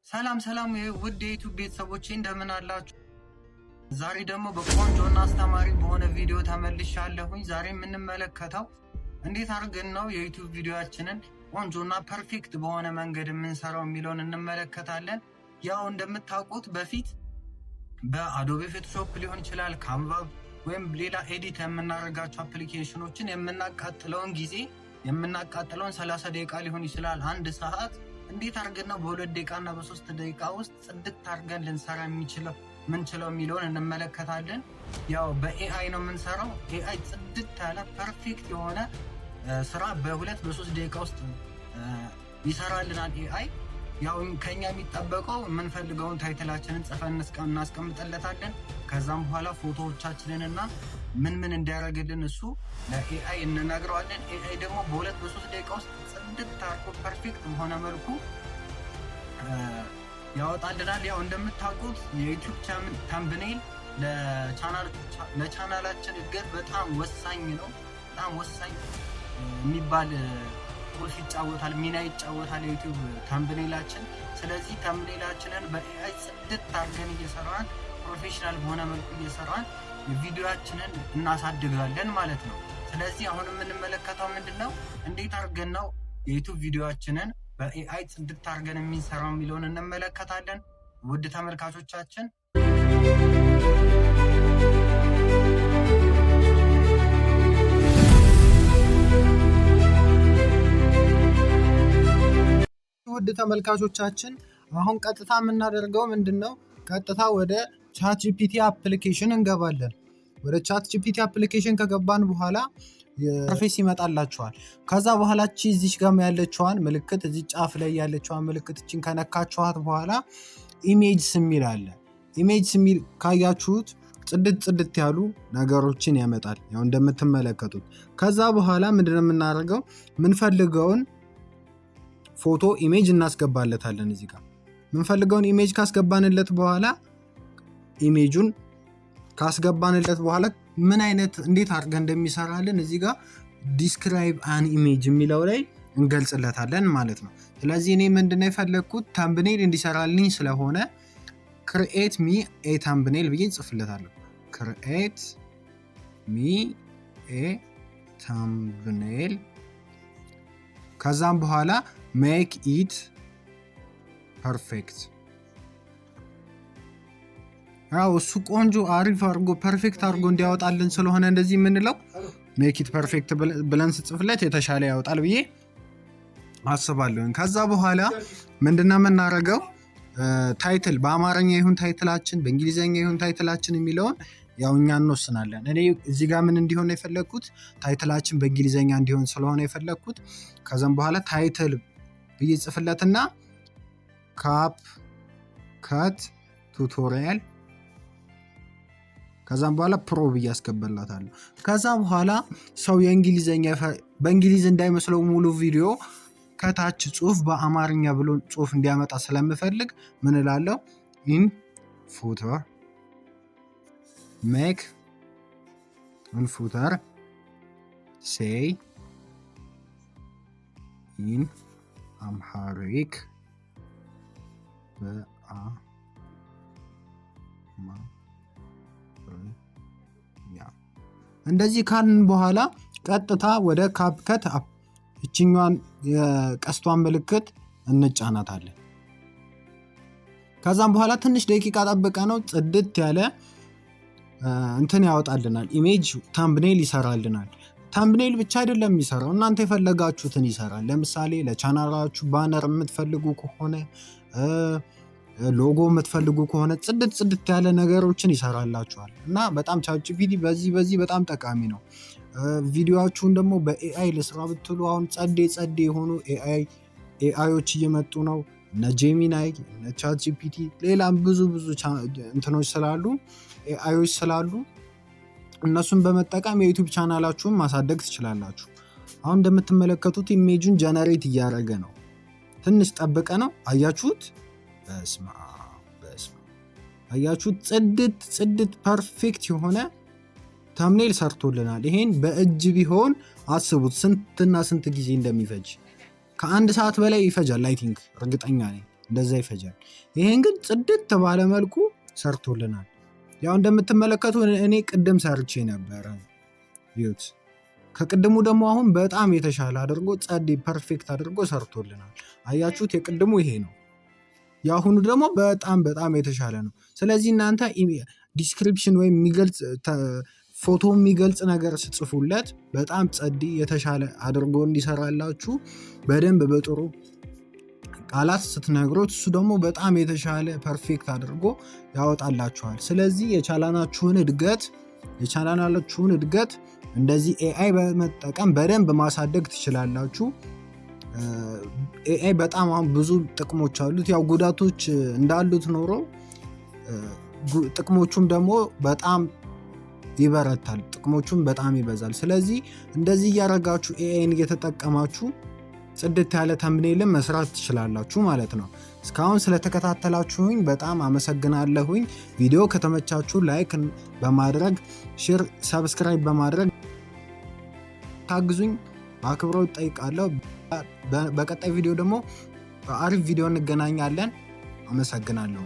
ሰላም ውድ የዩቲዩብ ቤተሰቦቼ እንደምን አላችሁ? ዛሬ ደግሞ በቆንጆና አስተማሪ በሆነ ቪዲዮ ተመልሻለሁኝ። ዛሬ የምንመለከተው እንዴት አድርገን ነው የዩቲዩብ ቪዲዮአችንን ቆንጆና ፐርፌክት በሆነ መንገድ የምንሰራው የሚለውን እንመለከታለን። ያው እንደምታውቁት በፊት በአዶቤ ፎቶሾፕ ሊሆን ይችላል፣ ካንቫ ወይም ሌላ ኤዲት የምናደርጋቸው አፕሊኬሽኖችን የምናቃጥለውን ጊዜ የምናቃጥለውን 30 ደቂቃ ሊሆን ይችላል፣ አንድ ሰዓት እንዴት አድርገን ነው በ2 ደቂቃና በ3 ደቂቃ ውስጥ ጽድት አድርገን ልንሰራ ምንችለው የሚለውን እንመለከታለን። ያው በኤአይ ነው የምንሰራው። ኤአይ ጽድት ያለ ፐርፌክት የሆነ ስራ በ2-3 ደቂቃ ውስጥ ይሰራልናል ኤአይ። ያው ከኛ የሚጠበቀው የምንፈልገውን ታይትላችንን ጽፈን እናስቀምጥለታለን። ከዛም በኋላ ፎቶዎቻችንን እና ምን እንዲያደርግልን እሱ ለኤአይ እንነግረዋለን። ኤአይ ደግሞ በ2-3 ደቂቃ ውስጥ ጽድት አድርጎ ፐርፌክት በሆነ መልኩ ያወጣልናል። ያው እንደምታውቁት የዩቲዩብ ተምብኔል ለቻናላችን እድገት በጣም ወሳኝ ነው። በጣም ወሳኝ የሚባል ቁልፍ ይጫወታል፣ ሚና ይጫወታል የዩቲዩብ ተምብኔላችን። ስለዚህ ተምብኔላችንን በኤአይ ጽድት አድርገን እየሰራን ፕሮፌሽናል በሆነ መልኩ እየሰራን ቪዲዮአችንን እናሳድጋለን ማለት ነው። ስለዚህ አሁን የምንመለከተው ምንድነው እንዴት አድርገን ነው የዩቲዩብ ቪዲዮአችንን በኤአይ ጽድት አድርገን የምንሰራው የሚለውን እንመለከታለን። ውድ ተመልካቾቻችን አሁን ቀጥታ የምናደርገው ምንድነው? ቀጥታ ወደ ቻትጂፒቲ አፕሊኬሽን እንገባለን። ወደ ቻትጂፒቲ አፕሊኬሽን ከገባን በኋላ ኢንተርፌስ ይመጣላችኋል። ከዛ በኋላ እዚች ጋር ያለችዋን ምልክት እዚህ ጫፍ ላይ ያለችዋን ምልክት እቺን ከነካችኋት በኋላ ኢሜጅስ የሚል አለ። ኢሜጅስ የሚል ካያችሁት ጽድት ያሉ ነገሮችን ያመጣል፣ ያው እንደምትመለከቱት። ከዛ በኋላ ምንድነው የምናደርገው? ምንፈልገውን ፎቶ ኢሜጅ እናስገባለታለን። እዚህ ጋር ምንፈልገውን ኢሜጅ ካስገባንለት በኋላ ኢሜጁን ካስገባንለት በኋላ ምን አይነት እንዴት አድርገን እንደሚሰራልን እዚህ ጋር ዲስክራይብ አን ኢሜጅ የሚለው ላይ እንገልጽለታለን ማለት ነው። ስለዚህ እኔ ምንድነው የፈለግኩት ተምብኔል እንዲሰራልኝ ስለሆነ ክሪኤት ሚ ኤ ተምብኔል ብዬ ጽፍለታለሁ። ክሪኤት ሚ ኤ ተምብኔል። ከዛም በኋላ ሜክ ኢት ፐርፌክት። ያው እሱ ቆንጆ አሪፍ አድርጎ ፐርፌክት አድርጎ እንዲያወጣልን ስለሆነ እንደዚህ የምንለው ሜክ ኢት ፐርፌክት ብለን ስጽፍለት የተሻለ ያወጣል ብዬ አስባለሁ። ከዛ በኋላ ምንድነው የምናደርገው? ታይትል በአማርኛ ይሁን ታይትላችን በእንግሊዘኛ ይሁን ታይትላችን የሚለውን ያው እኛ እንወስናለን። እኔ እዚህ ጋር ምን እንዲሆን የፈለግኩት ታይትላችን በእንግሊዘኛ እንዲሆን ስለሆነ የፈለግኩት። ከዛም በኋላ ታይትል ብዬ ጽፍለትና ካፕ ከት ቱቶሪያል ከዛም በኋላ ፕሮ ብዬ አስገባላታለሁ። ከዛ በኋላ ሰው በእንግሊዝ እንዳይመስለው ሙሉ ቪዲዮ ከታች ጽሁፍ በአማርኛ ብሎ ጽሁፍ እንዲያመጣ ስለምፈልግ ምን እላለሁ? ኢን ፉተር ሜክ ኢን ፉተር ሴይ ኢን አምሃሪክ እንደዚህ ካልን በኋላ ቀጥታ ወደ ካፕከት እችኛዋን የቀስቷን ምልክት እንጫናታለን። ከዛም በኋላ ትንሽ ደቂቃ ጠብቀ ነው ጽድት ያለ እንትን ያወጣልናል። ኢሜጅ ተምብኔል ይሰራልናል። ተምብኔል ብቻ አይደለም የሚሰራው፣ እናንተ የፈለጋችሁትን ይሰራል። ለምሳሌ ለቻናላችሁ ባነር የምትፈልጉ ከሆነ ሎጎ የምትፈልጉ ከሆነ ጽድት ያለ ነገሮችን ይሰራላችኋል። እና በጣም ቻትጂፒቲ በዚህ በጣም ጠቃሚ ነው። ቪዲዮአችሁን ደግሞ በኤአይ ለስራ ብትሉ አሁን ጸዴ የሆኑ ኤአዮች እየመጡ ነው። እነ ጄሚናይ፣ እነ ቻትጂፒቲ፣ ሌላም ብዙ እንትኖች ስላሉ ኤአዮች ስላሉ እነሱን በመጠቀም የዩቲዩብ ቻናላችሁን ማሳደግ ትችላላችሁ። አሁን እንደምትመለከቱት ኢሜጁን ጀነሬት እያደረገ ነው። ትንሽ ጠብቀ ነው። አያችሁት? በስመ አያችሁት? ጽድት ፐርፌክት የሆነ ተምኔል ሰርቶልናል። ይሄን በእጅ ቢሆን አስቡት ስንት ጊዜ እንደሚፈጅ። ከ1 ሰዓት በላይ ይፈጃል። አይ ቲንክ እርግጠኛ ነኝ እንደዛ ይፈጃል። ይሄን ግን ጽድት ባለ መልኩ ሰርቶልናል። ያው እንደምትመለከቱ እኔ ቅድም ሰርቼ ነበረ ይዩት። ከቅድሙ ደግሞ አሁን በጣም የተሻለ አድርጎ ጸድ ፐርፌክት አድርጎ ሰርቶልናል። አያችሁት? የቅድሙ ይሄ ነው። የአሁኑ ደግሞ በጣም የተሻለ ነው። ስለዚህ እናንተ ዲስክሪፕሽን ወይም የሚገልጽ ፎቶ የሚገልጽ ነገር ስትጽፉለት በጣም ጸድ የተሻለ አድርጎ እንዲሰራላችሁ በደንብ በጥሩ ቃላት ስትነግሩት እሱ ደግሞ በጣም የተሻለ ፐርፌክት አድርጎ ያወጣላችኋል። ስለዚህ የቻናላችሁን እድገት እንደዚህ ኤአይ በመጠቀም በደንብ ማሳደግ ትችላላችሁ። ኤአይ በጣም አሁን ብዙ ጥቅሞች አሉት። ያው ጉዳቶች እንዳሉት ኖሮ ጥቅሞቹም ደግሞ በጣም ይበረታል፣ ጥቅሞቹም በጣም ይበዛል። ስለዚህ እንደዚህ እያደረጋችሁ ኤአይን እየተጠቀማችሁ ጽድት ያለ ተምብኔልን መስራት ትችላላችሁ ማለት ነው። እስካሁን ስለተከታተላችሁኝ በጣም አመሰግናለሁኝ። ቪዲዮ ከተመቻችሁ ላይክ በማድረግ ሼር፣ ሰብስክራይብ በማድረግ ታግዙኝ በአክብሮት ጠይቃለሁ። በቀጣይ ቪዲዮ ደግሞ በአሪፍ ቪዲዮ እንገናኛለን። አመሰግናለሁ።